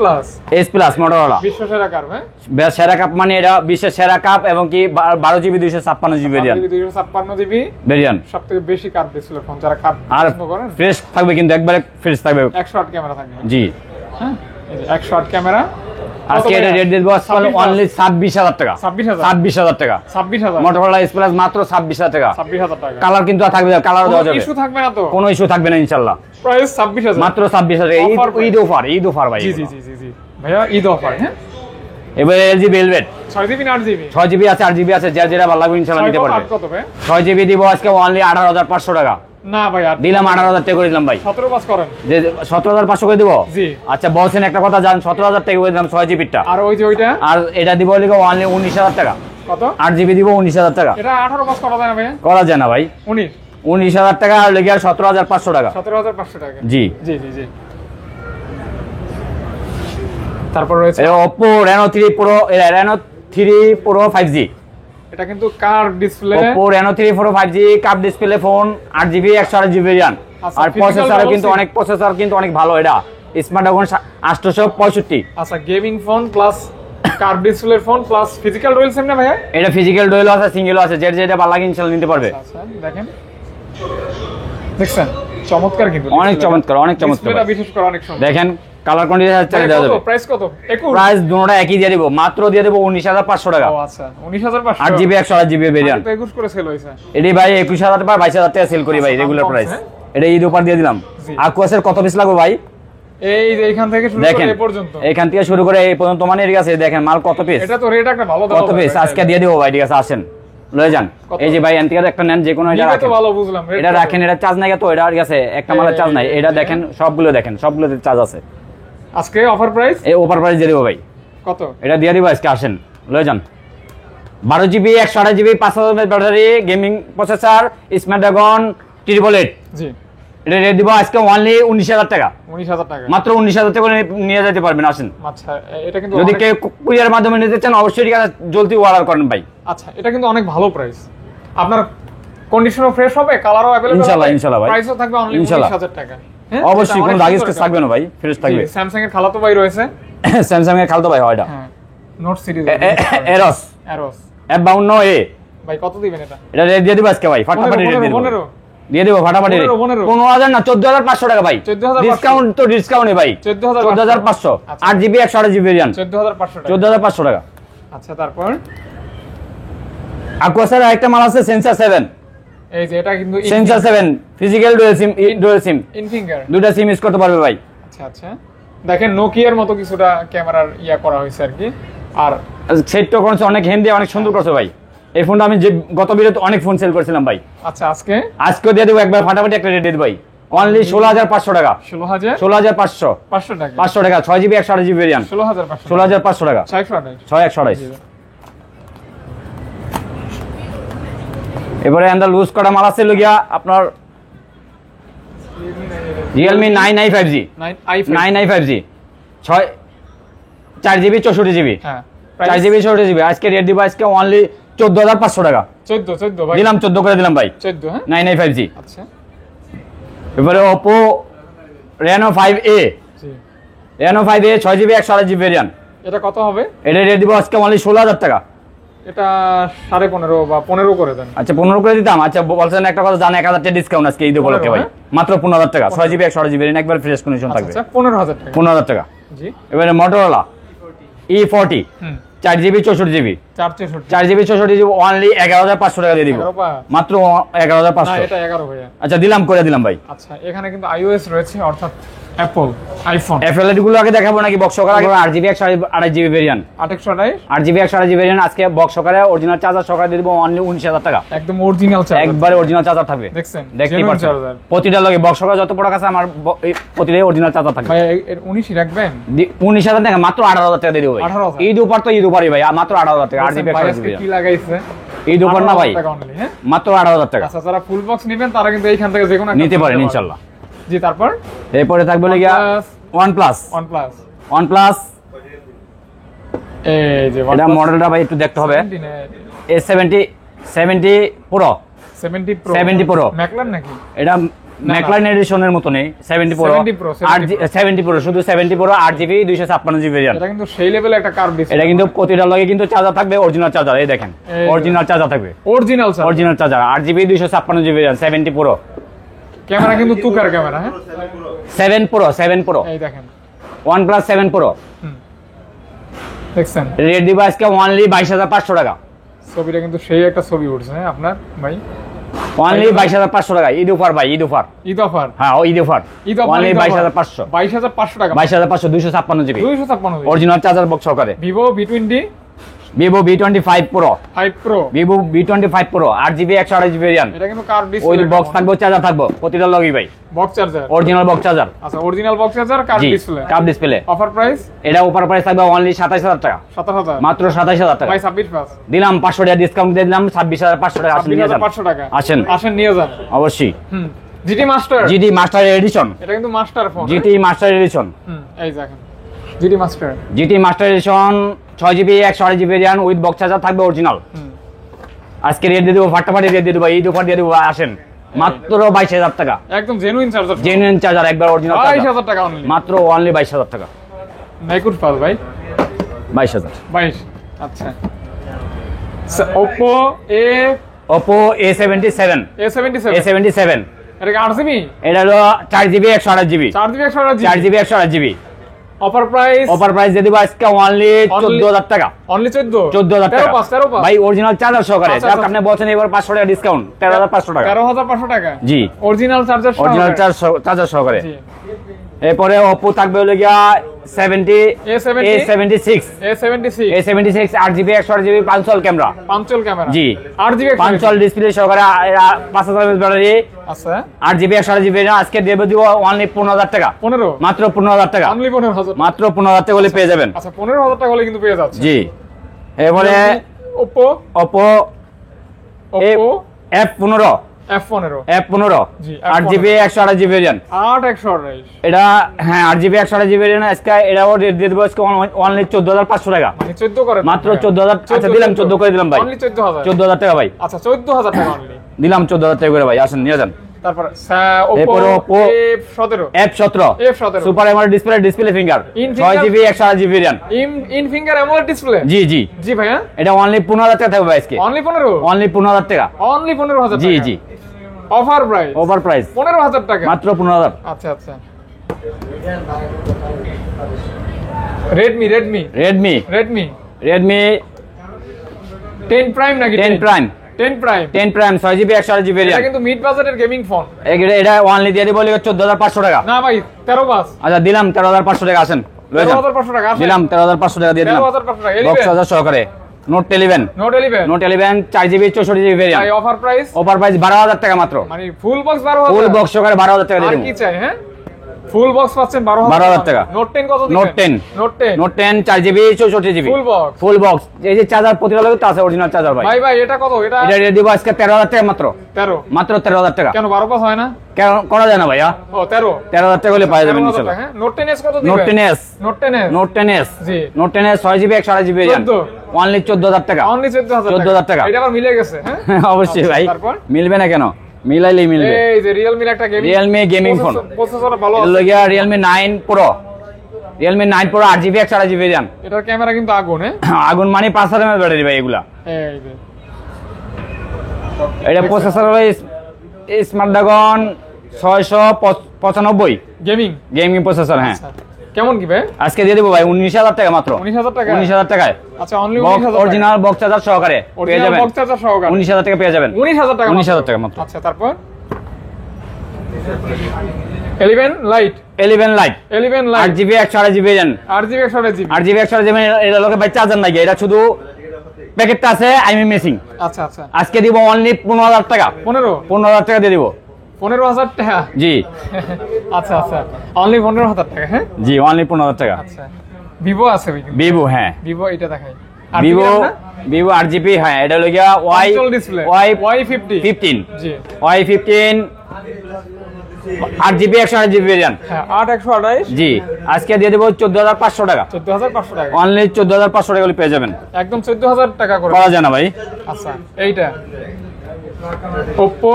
প্লাস মোটরোলা
বিশ্ব সেরা কাপ, হ্যাঁ
বেশ সেরা কাপ, মানে এটা বিশ্বের সেরা কাপ এবং কি 12GB 256GB variant.
256GB
variant
সবথেকে বেশি কাপ ডিসপ্লে ফোন, যারা কাপ
আর
পছন্দ করেন।
ফ্রেশ থাকবে কিন্তু, একবারে ফ্রেশ থাকবে।
108 ক্যামেরা থাকবে,
জি
হ্যাঁ এই যে 108 ক্যামেরা।
আজকে এটা রেট দিয়ে দেব অনলি 26000 টাকা। 26000 টাকা
26000
মোটরোলা S প্লাস মাত্র 26000 টাকা।
26000 টাকা।
কালার কিন্তু থাকবে, কালার দেওয়া যাবে,
ইস্যু থাকবে না তো?
কোনো ইস্যু থাকবে না ইনশাআল্লাহ।
প্রাইস 26000
মাত্র 26000। ঈদ অফার ভাই।
জি জি জি জি জি ভাইয়া, ঈদ অফার। হ্যাঁ
এবারে LG ভেলভেট
6GB না 8GB?
6GB আছে 8GB আছে, যার যেটা ভালো লাগবে ইনশাআল্লাহ নিতে পারবে।
কত ভাই?
6GB দিব আজকে অনলি 18500 টাকা।
না ভাইয়া
দিলাম 18000 টাকা করে দিলাম ভাই।
17 পাস করেন
যে 17500 করে দিব।
জি
আচ্ছা বলছেন একটা কথা, জান 17000 টাকা করে দিলাম 6GB টা।
আর ওই যে ওইটা,
আর এটা দিব লিখো অনলি 19000 টাকা।
কত?
8GB দিব 19000 টাকা।
এটা 18 পাস করা যায় না ভাইয়া?
করা যায় না ভাই। 19000 টাকা আর লেগে 17500 টাকা।
17500 টাকা।
জি
জি জি জি। তারপর রয়েছে
Oppo Reno 3 Pro, Reno 3 Pro 5G।
এটা কিন্তু curve display,
Oppo Reno 3 Pro 5G কাপ display phone, 8GB 128GB variant.
আচ্ছা,
আর
physical
প্রসেসর কিন্তু অনেক ভালো। এটা স্ন্যাপড্রাগন 865।
আচ্ছা gaming phone plus curve display phone plus physical dual SIM না ভাইয়া?
এটা ফিজিক্যাল ডুয়েলও আছে, সিঙ্গেলও আছে, যেটা ভালো লাগে ইনশাআল্লাহ নিতে পারবে।
আচ্ছা দেখেন, দেখছেন চমৎকার কিন্তু,
অনেক চমৎকার, অনেক চমৎকার।
ডিসপ্লেটা বিশেষ করে অনেক সুন্দর।
দেখেন কালার কন্ডিশন চালিয়ে দেওয়া যাবে।
প্রাইস কত? 21
প্রাইস দুটোটা একই দিয়ে দিব, মাত্র দিয়ে দেব 19500 টাকা।
ও আচ্ছা 19500।
8GB 128GB variant.
21 করে সেল হইছে।
এডি ভাই 21000 টাকা 22000 টাকা সেল করি ভাই, রেগুলার প্রাইস। এটা ঈদ অফার দিয়ে দিলাম। আকুয়াসের কত পিস লাগবে ভাই?
এই যে এখান থেকে শুরু করে এই পর্যন্ত,
এখান থেকে শুরু করে এই পর্যন্ত মানে এর কাছে দেখেন মাল কত পিস।
এটা তো রেট একটা ভালো দাও।
কত পিস আজকে দিয়ে দেব ভাই, ঠিক আছে আসেন লয়ে যান। এই যে ভাই এনটিআর একটা নেন, যে কোনো এটা
এটা তো
রাখেন।
ভালো বুঝলাম,
এটা রাখেন, এটা চার্জ নাই তো, এটা আর কাছে একটা মালের চার্জ নাই। এটা দেখেন সবগুলো, দেখেন সবগুলোতে চার্জ আছে।
আজকে অফার প্রাইস
এই অফার প্রাইস দিয়ে দেব ভাই।
কত?
এটা দিয়ে দিব আজকে, আসেন লয়ে যান। 12GB 128GB 5000 mAh battery, gaming processor, Snapdragon 888।
জি
এটা রেট দিব আজকে অনলি 19000 টাকা।
19000 টাকা
মাত্র 19000 টাকা করে নিয়ে যেতে পারবেন, আসেন।
আচ্ছা এটা কিন্তু
যদি কেউ কুরিয়ার মাধ্যমে নিতে চান অবশ্যই ঠিক আছে, জলদি অর্ডার করেন ভাই।
আচ্ছা এটা কিন্তু অনেক ভালো প্রাইস। আপনার কন্ডিশনও ফ্রেশ হবে, কালারও अवेलेबल হবে
ইনশাআল্লাহ ভাই।
প্রাইসও থাকবে অনলি 19000 টাকা। হ্যাঁ
অবশ্যই কোনো দাগ স্কেচ থাকবে না ভাই, ফ্রেশ থাকবে।
স্যামসাং এর খালাতো ভাই রয়েছে,
স্যামসাং এর খালাতো ভাই হয় এটা।
হ্যাঁ নোট সিরিজ
এরস F52A
ভাই কত দিবেন এটা?
এটা রেট দিয়ে দিব আজকে ভাই, ফাটাফাটি রেট দিয়ে দিব।
15
দিয়ে দেব ফাটাফাটি। 15000 না 14500 টাকা ভাই।
14500
ডিসকাউন্ট তো ডিসকাউন্টে ভাই। 14500 8GB 128GB ভেরিয়েন্ট
14500 টাকা।
14500 টাকা।
আচ্ছা তারপর
আকুয়াসের আরেকটা মাল আছে সেন্সর 7।
এই যে এটা কিন্তু
sensor 7 physical dual SIM
in finger,
দুটো সিম ইউজ করতে পারবে ভাই।
আচ্ছা আচ্ছা দেখেন নোকিয়ার মতো কিছুটা ক্যামেরার ইয়া করা হয়েছে আর কি। আর
সেটটা করছে অনেক হেন্দি, অনেক সুন্দর করছে ভাই। এই ফোনটা আমি যে গত ভিডিওতে অনেক ফোন সেল করেছিলাম ভাই।
আচ্ছা আজকে
দিয়ে দেবো একবার ফাটাফাটি একটা রেট দিয়ে দেব ভাই, অনলি 16500 টাকা। 16500
টাকা
500 টাকা 6GB 128GB ভেরিয়েন্ট 16500 টাকা। 6128। এবারে আমরা লুজ করা মাল আছে লগিয়া আপনার Realme 9i5G 9i5G 4GB 64GB।
হ্যাঁ
4GB 64GB আজকে রেট দিব আজকে অনলি 14500 টাকা।
14 ভাই
দিলাম 14 করে দিলাম ভাই।
14 হ্যাঁ
9i5G।
আচ্ছা
এবারে Oppo Reno 5A
জি
Reno 5A 6GB 128GB variant.
এটা কত হবে?
এটা রেট দিব আজকে অনলি 16000 টাকা।
এটা 15.5 বা 15 করে দেন।
আচ্ছা 15 করে দিতাম। আচ্ছা বলছেন একটা কথা, জানেন 1000 টাকা ডিসকাউন্ট আজকে ঈদ উপলক্ষে ভাই, মাত্র 15000 টাকা। 6GB 128GB ভেরিয়েন্ট একবার ফ্রেশ কন্ডিশন থাকবে।
আচ্ছা 15000 টাকা।
15000 টাকা
জি
এবারে Motorola E40 4GB 64GB 4GB 64GB only 11500 টাকা দিয়ে দিব, মাত্র 11500।
না এটা 11 ভাইয়া।
আচ্ছা দিলাম করে দিলাম ভাই।
আচ্ছা এখানে কিন্তু iOS রয়েছে, অর্থাৎ অ্যাপল, আইফোন,
এফএলএড গুলো আগে দেখাবো নাকি বক্স সহকারে? আগে 8GB 128GB variant, 8GB 128GB variant আজকে বক্স সহকারে অরিজিনাল চার্জার সহকারে দিয়ে দেবো অনলি 19,000 টাকা।
একদম অরিজিনাল চার্জার,
একবারে অরিজিনাল চার্জার থাকবে।
দেখছেন,
দেখতেই পাচ্ছেন প্রতিটা লগে বক্স সহকারে যত প্রোডাক্ট আছে আমার প্রতিটাই অরিজিনাল চার্জার থাকবে।
ভাই এর 19ই রাখবেন?
19,000 টাকা, মাত্র 18,000 টাকা দিয়ে দেবো ভাই।
18,000?
ঈদ উপর তো ঈদ উপরই ভাই, মাত্র 18,000 টাকা। 8GB
ভাই আজকে কি লাগাইছে?
ঈদ উপর না ভাই,
18,000 টাকা only, হ্যাঁ?
মাত্র 18,000 টাকা।
আচ্ছা, যারা ফুল বক্স নেবেন তারা কিন্তু এইখান থেকে যে কোনো
নিতে পারেন ইনশাআল্লাহ।
জি, তারপর
এরপরে থাকবে লাগিয়া OnePlus।
এই যে
এটা মডেলটা ভাই একটু দেখতে হবে।
17
A70 Pro,
70
Pro
ম্যাকলারেন নাকি?
এটা ম্যাকলারেন এডিশনের মতো নেই। 70 Pro 70 Pro শুধু 70 Pro 8GB 256GB ভেরিয়েন্ট।
এটা কিন্তু সেই লেভেলে একটা কার্ভ ডিসপ্লে।
এটা কিন্তু প্রতিটা লগে কিন্তু চার্জার থাকবে অরিজিনাল চার্জার। এই দেখেন অরিজিনাল চার্জার থাকবে, original charger 8GB 256GB variant 70 Pro।
Camera কিন্তু তুকার ক্যামেরা, হ্যাঁ?
7 Pro
এই দেখেন
OnePlus 7 Pro
দেখছেন,
রেড ডিভাইসকে অনলি 22,500 টাকা।
ছবিটা কিন্তু সেই একটা ছবি উঠছে, হ্যাঁ আপনার ভাই?
অনলি 22,500 টাকা। ঈদ অফার ভাই, ঈদ অফার। হ্যাঁ ঈদ অফার অনলি 22,500
টাকা।
22,500 256GB
256
অরিজিনাল চার্জার বক্স সহকারে।
Vivo
V25 Pro,
5 Pro,
Vivo V25 Pro 8GB 128GB variant.
এটা কিন্তু কার্ভ
ওই
ডিসপ্লে,
বক্স থাকবে, চার্জার থাকবে প্রতিটা লগই ভাই,
box charger,
original box charger.
আচ্ছা original box charger, curve display,
curve display.
Offer price
এটা অফার প্রাইস থাকবে অনলি 27,000 টাকা।
27,000
মাত্র 27,000 টাকা।
ভাই 26 পাস
দিলাম 500 টাকা ডিসকাউন্ট দিয়ে দিলাম 26,500 টাকা। আসেন নিয়ে যান,
500 টাকা।
আসেন
নিয়ে যান
অবশ্যই।
GT master,
GT master edition,
এটা কিন্তু master phone.
GT master edition,
এই দেখেন GT master,
GT master edition 6GB 128GB variant with box charger থাকবে অরিজিনাল। আজকে রেট দিয়ে দেবো, ফাটাফাটি রেট দিয়ে দেবো, ঈদ অফার দিয়ে দেবো। আসেন মাত্র 22,000 টাকা।
একদম জেনুইন চার্জার,
জেনুইন চার্জার একবার অরিজিনাল
22,000 টাকা অনলি,
মাত্র অনলি 22,000 টাকা।
নাইকুট পাল ভাই
22,000।
22। আচ্ছা Oppo
A77,
A77 এটা কি 8GB?
এটা হলো 4GB 128GB,
4GB 128GB,
4GB 128GB।
Offer price
দিয়ে দিব আজকে অনলি 14,000 টাকা।
অনলি
14,000 টাকা
13 পাস
ভাই, অরিজিনাল চার্জার সহকারে। আপনি বলছেন এবার 500 টাকা ডিসকাউন্ট, 13,500 টাকা।
13,500 টাকা
জি,
অরিজিনাল চার্জার,
অরিজিনাল চার্জার সহকারে। এরপরে Oppo থাকবে হলো গিয়া A76, 8GB 128GB পাঁচল ক্যামেরা, জি
8GB
পাঁচল ডিসপ্লে সহকারে, 5,000 mAh ব্যাটারি।
আচ্ছা
8GB 128GB আজকে দেব দিব অনলি 15,000 টাকা।
15,
মাত্র 15,000 টাকা,
অনলি 15,000,
মাত্র 15,000 টাকা হলে পেয়ে যাবেন।
আচ্ছা 15,000 টাকা হলে কিন্তু পেয়ে যাচ্ছে।
জি, এরপরে
Oppo
F15
জি
8GB 128GB ভেরিয়েন্ট।
8/128
এটা হ্যাঁ 8GB 128GB ভেরিয়েন্ট। আজকে এটাও রেট দিয়ে দেবো আজকে অনলি 14,500 টাকা।
মানে 14 করে
মাত্র 14,000। আচ্ছা দিলাম 14 করে দিলাম ভাই,
অনলি 14,000
14,000 টাকা ভাই।
আচ্ছা 14,000 টাকা অনলি
দিলাম 14,000 টাকা করে ভাই। আসেন নিয়ে যান।
তারপর
এরপরে
Oppo F17
super AMOLED display finger 6GB 128GB variant,
in finger AMOLED display.
জি
জি ভাইয়া,
এটা অনলি 15,000 টাকা থাকবে আজকে।
অনলি 15,
অনলি 15,000 টাকা,
অনলি 15,000 টাকা।
জি
অফার প্রাইস 15,000 টাকা,
মাত্র 15,000।
আচ্ছা Redmi 10 প্রাইম নাকি? 10
প্রাইম 6GB 128GB ভেরিয়েন্ট।
এটা কিন্তু মিড বাজেটের গেমিং ফোন।
এটা অনলি দিয়ে দিব 14,500 টাকা।
না ভাই 13 পাস।
আচ্ছা দিলাম 13,500 টাকা। আসেন
13,500 টাকা
দিলাম 13,500 টাকা দিয়ে দিলাম
13,500 টাকা।
বক্স চার্জার সহকারে note 11 4GB 64GB variant.
Offer price
12,000 টাকা মাত্র।
মানে ফুল বক্স 12,000,
ফুল বক্স সহকারে 12,000 টাকা দিয়ে
আর
দেব।
কি চাই? হ্যাঁ ফুল বক্স পাচ্ছেন
12,000 টাকা।
নোট 10 কত দিবেন?
Note 10 4GB 64GB
full box.
এই যে চার্জার প্রতিটা লাগে তো আছে অরিজিনাল চার্জার ভাই।
ভাই এটা কত? এটা
দিয়ে দিব আজকে 13,000 টাকা মাত্র।
13
মাত্র 13,000 টাকা।
কেন 12 পাস হয় না?
কেন করা যায় না ভাইয়া?
ও 13,000
টাকা হলে পাওয়া যাবে ইনশাআল্লাহ।
হ্যাঁ নোট 10s কত দিবেন?
নোট 10s
জি
Note 10s 6GB 128GB variant only 14,000 টাকা।
অনলি
14,000 টাকা।
এটা আবার মিলে গেছে, হ্যাঁ
অবশ্যই ভাই,
তারপর
মিলবে না কেন? মিলাইলেই মিলবে।
এই যে Realme একটা
গেমিং ফোন,
প্রসেসর ভালো আছে।
লগিয়া Realme 9 Pro 8GB 128GB variant.
এটার ক্যামেরা কিন্তু আগুন, হ্যাঁ
আগুন মানে 5,000 mAh ব্যাটারি ভাই এগুলা।
এই যে
এটা প্রসেসর হলো স্ন্যাপড্রাগন 695 গেমিং প্রসেসর। হ্যাঁ
কেমন কি ভাই?
আজকে দিয়ে দেব ভাই 19,000 টাকা মাত্র।
19,000 টাকা?
19,000 টাকায়।
আচ্ছা অনলি 19,000 টাকা।
অরিজিনাল বক্স চার্জার সহকারে পেয়ে যাবেন।
বক্স চার্জার সহকারে
19,000 টাকা পেয়ে যাবেন।
19,000 টাকা
19,000 টাকা মাত্র।
আচ্ছা তারপর 11 light
11 light
8GB
8GB 128GB
8GB 128GB
8GB 128GB এটা লোকে ভাই চার্জার নাই, এটা শুধু প্যাকেটটা আছে আইএমই মেসিং।
আচ্ছা আচ্ছা,
আজকে দিব অনলি 15000 টাকা। 15000 টাকা দিয়ে দিব।
15000 টাকা?
জি
আচ্ছা আচ্ছা, অনলি 15000 টাকা। হ্যাঁ
জি, অনলি 15000 টাকা।
আচ্ছা, ভিভো আছে ভাই?
ভিভো, হ্যাঁ
ভিভো, এটা দেখাই।
ভিভো 8GB, হ্যাঁ এটা হলো গিয়া Y15
জি,
Y15 8GB 128GB ভেরিয়েন্ট।
হ্যাঁ 8128।
জি, আজকে দিয়ে দেব 14500 টাকা।
14500 টাকা,
অনলি 14500 টাকা পেয়ে যাবেন।
একদম 14000 টাকা করে
করা যায় না ভাই।
আচ্ছা, এইটা Oppo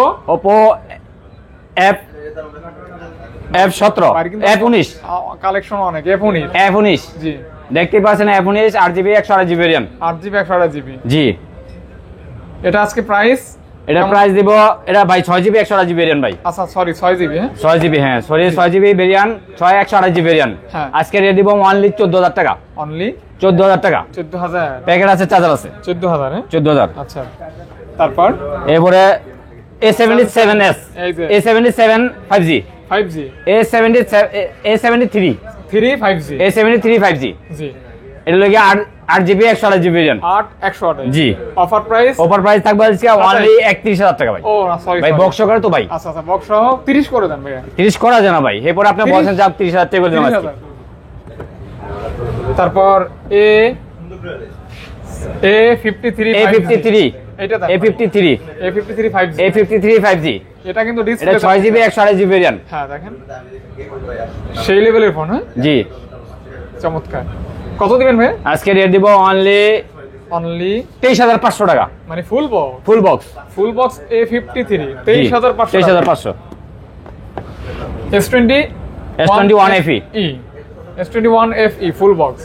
F17 F19
কালেকশন অনেক। F19 জি,
দেখতে পাচ্ছেন F19 8GB 128GB variant.
8GB 128GB
জি,
এটা আজকে প্রাইস?
এটা প্রাইস দিব, এটা ভাই 6GB 128GB ভেরিয়েন্ট ভাই।
আচ্ছা সরি, 6GB। হ্যাঁ
6GB, হ্যাঁ sorry 6GB variant, 128GB variant.
হ্যাঁ,
আজকে রেট দিব অনলি 14000 টাকা।
অনলি
14000 টাকা।
14000
প্যাকেট আছে, চার্জার আছে।
14000? হ্যাঁ
14000।
আচ্ছা, তারপর
এরপরে A77s,
এই যে
A77 5G,
5G,
A73
5G,
A73 5G।
জি,
এটা লাগে 8GB 128GB ভেরিয়েন্ট।
8128।
জি,
অফার প্রাইস?
অফার প্রাইস থাকবে আজকে অনলি 31000 টাকা ভাই।
ও সরি
ভাই, বক্স করে তো ভাই।
আচ্ছা আচ্ছা, বক্স সহ 30 করে দেন ভাই।
30 করা যায় না ভাই, এরপর আপনি বলছেন যে 30000 টাকা করে দিলাম আজকে।
তারপর A53 এটা দেখ,
A53
5G,
A53 5G।
এটা কিন্তু
এটা
ডিসপ্লে
6GB 128GB ভেরিয়েন্ট।
হ্যাঁ দেখেন, সেই লেভেলের ফোন। হ্যাঁ
জি,
চমৎকার। কত দিবেন ভাই?
আজকে রেট দিব অনলি 23500 টাকা।
মানে full
box
full box A53 23500।
23500। S21 FE
S21 FE full box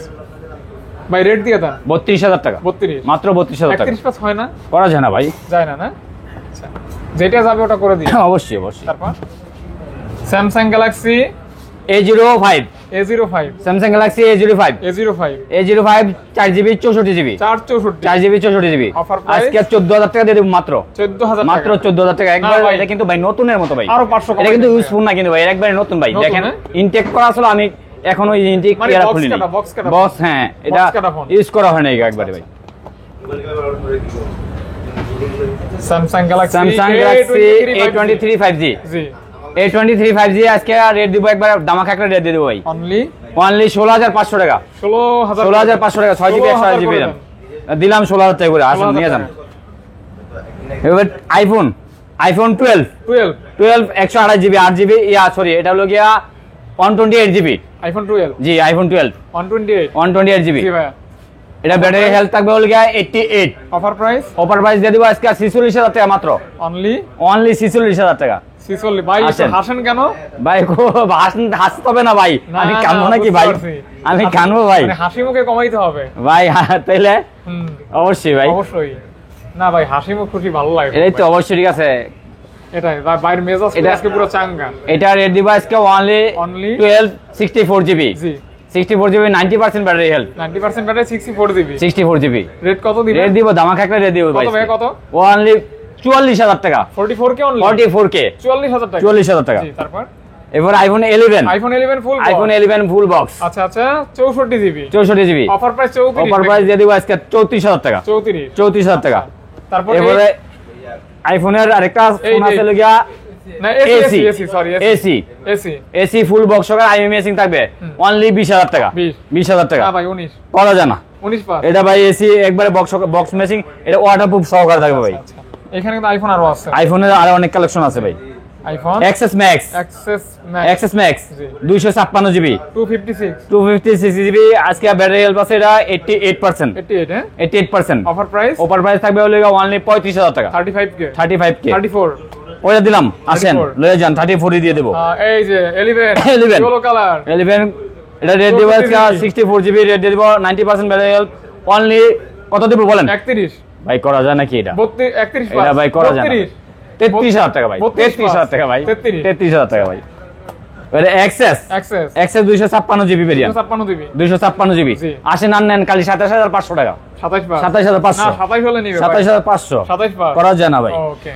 ভাই, রেট দিয়ে দেন।
32000 টাকা।
32,
মাত্র 32000 টাকা।
31 পাস হয় না?
করা যায় না ভাই।
যায় না? না আচ্ছা, যেটা যাবে ওটা করে দিই।
অবশ্যই অবশ্যই।
তারপর Samsung Galaxy
A05
Samsung Galaxy A05
A05 4GB 64GB 4GB 64GB।
Offer price
আজকে 14000 টাকা দিয়ে দেব মাত্র।
14000
মাত্র 14000 টাকা একবার। এটা কিন্তু ভাই নতুনের মতো ভাই,
আরো 500
এটা কিন্তু ইউজফুল না কিন্তু ভাই, একবারে নতুন ভাই। দেখেন ইনটেক করা আসলে আমি এখনো ইনটেক এরা খুলিনি। বক্স, হ্যাঁ এটা ইউজ করা হয় না একবারে ভাই।
স্যামসাং গ্যালাক্সি
A23 5G
জি,
A23 5G আজকে রেট দিব একবার ধামাকা একটা রেট দিয়ে দেব ভাই। অনলি 16500 টাকা। 16500 টাকা 6GB 128GB দিলাম 16000 টাকা করে। আসুন নিয়ে যান। এবার আইফোন 12 128GB 8GB, সরি এটা হলো গিয়া 128GB
আইফোন 12।
জি, আইফোন 12 128GB।
জি ভাই,
এটা ব্যাটারি হেলথ থাকবে হলো গিয়া 88।
অফার প্রাইস
দিয়ে দিব আজকে 46000 টাকা মাত্র।
অনলি
46000 টাকা।
46। ভাই হাসেন কেন
ভাই? হাসতে হবে না ভাই, আমি কানবো নাকি ভাই? আমি কানবো ভাই?
হাসি মুখে কমাইতে হবে
ভাই, তাইলে অবশ্যই ভাই,
অবশ্যই। না ভাই, হাসি মুখ খুশি ভালো লাগে।
এটাই তো অবশ্যই, ঠিক আছে।
এটাই বাইরের মেজাজ আজকে পুরো চাঙ্গা।
এটা রেট দিব আজকে অনলি 64GB
জি,
64GB 90% battery health.
90% battery 64GB
64GB।
Rate কত দিবেন?
রেট দিব ধামাকা একটা রেট দিব ভাই।
কত ভাই? কত?
অনলি 44000 টাকা।
44K only?
44K
44000 টাকা।
44000 টাকা।
জি, তারপর
এবার আইফোন 11 ফুল বক্স।
আচ্ছা আচ্ছা, 64GB
64GB।
Offer price 34।
Offer price দিয়ে দিব আজকে 34000 টাকা। 34000 টাকা।
তারপর
এবারে আইফোনের আরেকটা ফোন আছে লগিয়া
না,
এসি ফুল বক্স সহকারে আইএমই মেসিং থাকবে। অনলি 20000 টাকা। 20000 টাকা।
না ভাই, 19
করা যায় না।
19 পাস।
এটা ভাই এসি একবারে বক্স মেসিং, এটা ওয়াটারপ্রুফ সহকারে থাকবে ভাই।
এখানে কিন্তু আইফোন আরো আছে।
আইফোনের আরো অনেক কালেকশন আছে ভাই।
IPhone
XS max 256GB 256GB আজকে ব্যাটারি হেলথ আছে। এটা 88%। 88%।
অফার প্রাইস
থাকবে হলো অনলি 35000 টাকা।
35K
34 ওটা দিলাম। আসেন লয়ে যান, 34 দিয়ে দেব।
এই যে 11 ইয়েলো কালার
11 এটা রেট দিব আজকে 64GB রেট দিয়ে দেব। 90% ব্যাটারি হেলথ। অনলি কত দেব বলেন?
31
ভাই, করা যায় নাকি এটা?
31
এটা ভাই করা যায় না। 33000 টাকা ভাই। 33000 টাকা ভাই। 33000 টাকা ভাই। এটা এক্সএস 256GB ভেরিয়েন্ট। 256GB। আসেন আর নেন খালি 27500 টাকা। 27500
না, 27 হলে নিবে।
27500
27 পাস
করা যায় না ভাই।
ওকে।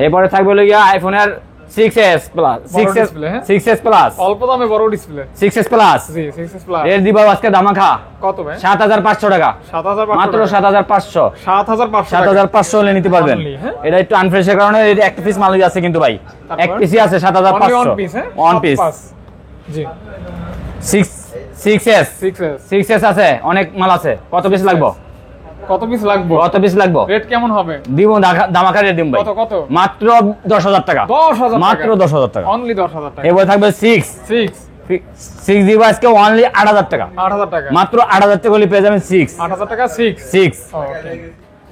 এরপরে থাকবে হলো গিয়া আইফোনের 6s প্লাস
বড় display, হ্যাঁ?
6s প্লাস
অল্প দামে বড় ডিসপ্লে।
6s প্লাস
জি 6s প্লাস।
এর দিব আজকে দামাখা
কত ভাই?
7500 টাকা
7500
মাত্র 7500
7500
7500 হলে নিতে পারবেন।
Only, হ্যাঁ?
এটা একটু আনফ্রেশের কারণে এটা একটা পিস মালই আছে কিন্তু ভাই, এক পিসই আছে 7500
ওয়ান পিস, হ্যাঁ?
One piece.
7 জি
6s
6s
6s আছে, অনেক মাল আছে। কত পিস লাগবে?
কত পিস লাগবে?
কত পিস লাগবে?
রেট কেমন হবে?
দিব দামাকা রেট দিব ভাই।
কত কত?
মাত্র 10000 টাকা
10000
মাত্র 10000 টাকা।
অনলি 10000 টাকা।
এরপরে থাকবে 6 দিব আজকে অনলি 8000 টাকা
8000 টাকা।
মাত্র 8000 টাকা হলে পেয়ে যাবেন 6
8000 টাকা 6।
6
ওকে।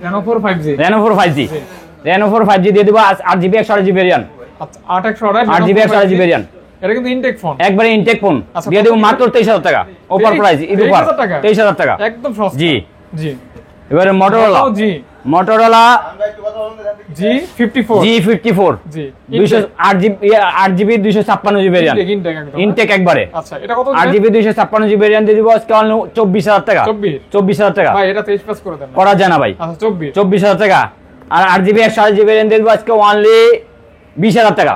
Reno 4 5G।
Reno 4 5G
জি।
Reno 4 5G দিয়ে দিব 8GB 128GB ভেরিয়েন্ট,
আচ্ছা 8128
8GB 128GB ভেরিয়েন্ট,
এটা কিন্তু ইনটেক ফোন।
একবারে ইনটেক ফোন
আচ্ছা,
দিয়ে দিব মাত্র 23000 টাকা অফার প্রাইস, ঈদ অফার
23000 টাকা?
23000 টাকা
একদম সস্তা।
জি।
জি।
এবারে মোটরোলা
জি G54।
G54
জি
8GB 256GB ভেরিয়েন্ট,
ইনটেক একদম।
ইনটেক একবারে।
আচ্ছা এটা কত?
8GB 256GB ভেরিয়েন্ট দিয়ে দিব আজকে অনলি 24000 টাকা 24000 টাকা
ভাই এটা 23 পাস করে দেন না।
করা যায় না ভাই।
আচ্ছা 24।
24000 টাকা। আর 8GB 128GB ভেরিয়েন্ট দিয়ে দিব আজকে অনলি 20000 টাকা।